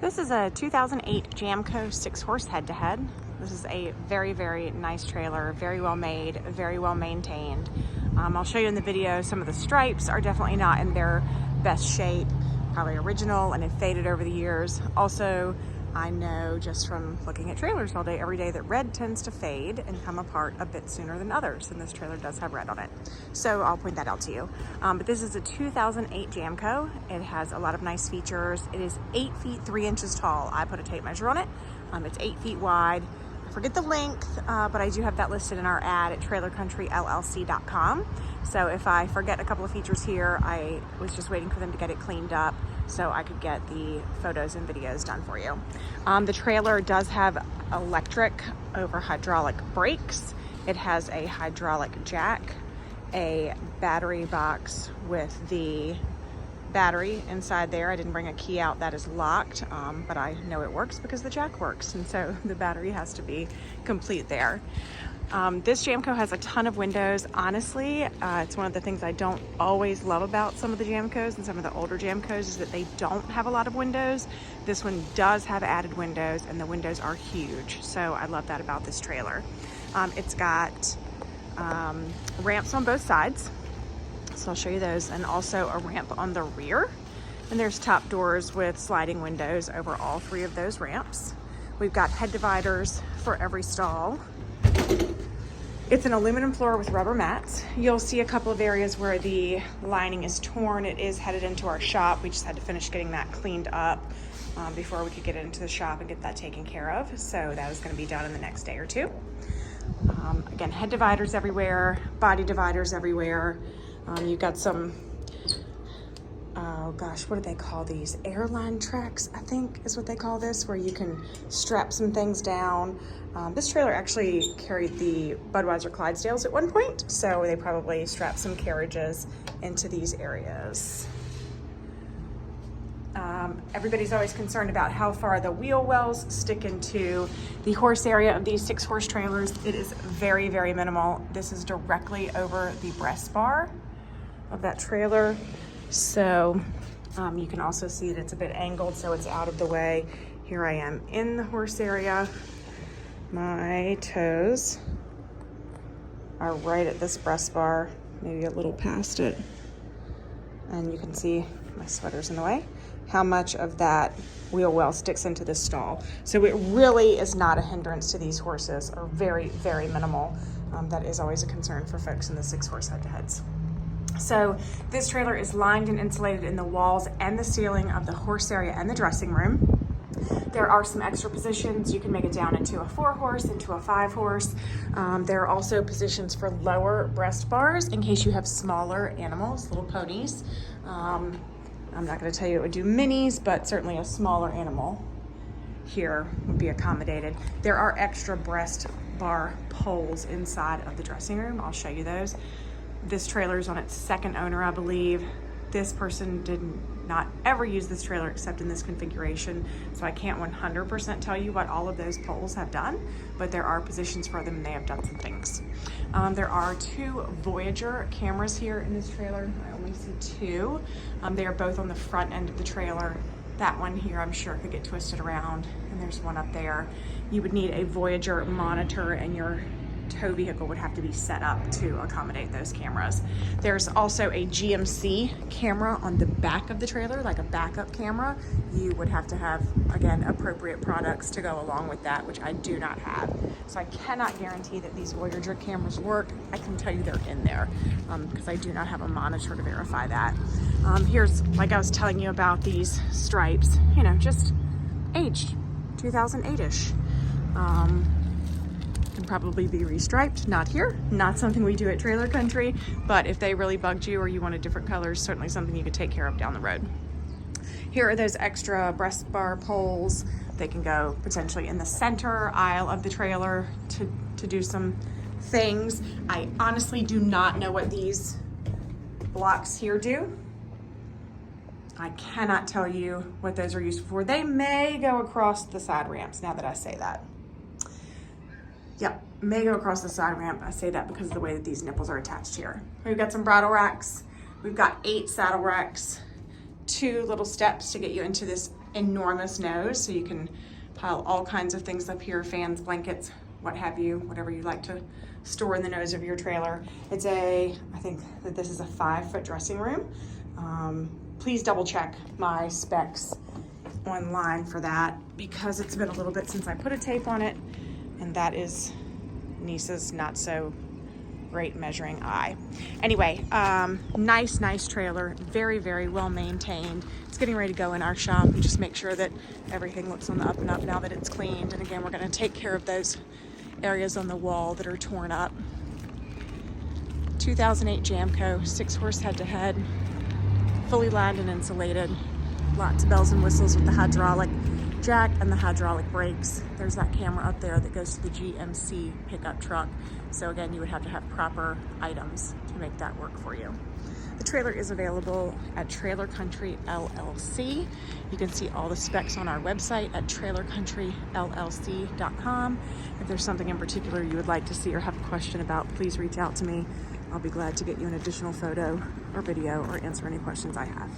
This is a 2008 Jamco 6-horse head-to-head. This is a very, very nice trailer, very well made, very well maintained. I'll show you in the video, some of the stripes are definitely not in their best shape, probably original and have faded over the years. Also, I know just from looking at trailers all day, every day, that red tends to fade and come apart a bit sooner than others, and this trailer does have red on it. So I'll point that out to you. But this is a 2008 Jamco. It has a lot of nice features. It is 8 feet 3 inches tall. I put a tape measure on it. It's 8 feet wide. I forget the length, but I do have that listed in our ad at trailercountryllc.com. So if I forget a couple of features here, I was just waiting for them to get it cleaned up so I could get the photos and videos done for you. The trailer does have electric over hydraulic brakes. It has a hydraulic jack, a battery box with the battery inside there. I didn't bring a key out, that is locked, but I know it works because the jack works, and so the battery has to be complete there. This Jamco has a ton of windows. Honestly, it's one of the things I don't always love about some of the Jamcos and some of the older Jamcos is that they don't have a lot of windows. This one does have added windows, and the windows are huge, so I love that about this trailer. It's got ramps on both sides, so I'll show you those, and also a ramp on the rear. And there's top doors with sliding windows over all 3 of those ramps. We've got head dividers for every stall. It's an aluminum floor with rubber mats. You'll see a couple of areas where the lining is torn. It is headed into our shop. We just had to finish getting that cleaned up before we could get it into the shop and get that taken care of. So that is going to be done in the next day or two. Again, head dividers everywhere, body dividers everywhere. You've got some, oh gosh, what do they call these? Airline tracks, I think is what they call this, where you can strap some things down. This trailer actually carried the Budweiser Clydesdales at one point, so they probably strapped some carriages into these areas. Everybody's always concerned about how far the wheel wells stick into the horse area of these 6-horse trailers. It is very, very minimal. This is directly over the breast bar of that trailer. So you can also see that it's a bit angled, so it's out of the way. Here I am in the horse area. My toes are right at this breast bar, maybe a little past it. And you can see my sweater's in the way, how much of that wheel well sticks into this stall. So it really is not a hindrance to these horses, or very, very minimal. That is always a concern for folks in the 6-horse head-to-heads. So this trailer is lined and insulated in the walls and the ceiling of the horse area and the dressing room. There are some extra positions. You can make it down into a 4-horse, into a 5-horse. There are also positions for lower breast bars in case you have smaller animals, little ponies. I'm not going to tell you it would do minis, but certainly a smaller animal here would be accommodated. There are extra breast bar poles inside of the dressing room. I'll show you those. This trailer is on its 2nd owner, I believe. This person did not ever use this trailer except in this configuration, so I can't 100% tell you what all of those poles have done, but there are positions for them and they have done some things. There are 2 Voyager cameras here in this trailer. I only see 2. They are both on the front end of the trailer. That one here I'm sure could get twisted around, and there's one up there. You would need a Voyager monitor, and your tow vehicle would have to be set up to accommodate those cameras. There's also a GMC camera on the back of the trailer, like a backup camera. You would have to have, again, appropriate products to go along with that, which I do not have. So I cannot guarantee that these Voyager cameras work. I can tell you they're in there because I do not have a monitor to verify that. Here's, like I was telling you about these stripes, you know, just aged, 2008-ish. Can probably be restriped, not here, not something we do at Trailer Country, but if they really bugged you or you wanted different colors, certainly something you could take care of down the road. Here are those extra breast bar poles. They can go potentially in the center aisle of the trailer to do some things. I honestly do not know what these blocks here do. I cannot tell you what those are used for. They may go across the side ramps, now that I say that. Yep, may go across the side ramp. I say that because of the way that these nipples are attached here. We've got some bridle racks. We've got 8 saddle racks, 2 little steps to get you into this enormous nose, so you can pile all kinds of things up here, fans, blankets, what have you, whatever you like to store in the nose of your trailer. It's I think that this is a 5-foot dressing room. Please double check my specs online for that, because it's been a little bit since I put a tape on it, and that is Niece's not so great measuring eye. Anyway, nice trailer, very well maintained. It's getting ready to go in our shop. We just make sure that everything looks on the up and up now that it's cleaned. And again, we're going to take care of those areas on the wall that are torn up. 2008 Jamco, 6-horse head-to-head, fully lined and insulated. Lots of bells and whistles with the hydraulic jack and the hydraulic brakes. There's that camera up there that goes to the GMC pickup truck. So again, you would have to have proper items to make that work for you. The trailer is available at Trailer Country LLC. You can see all the specs on our website at trailercountryllc.com. If there's something in particular you would like to see or have a question about, please reach out to me. I'll be glad to get you an additional photo or video or answer any questions I have.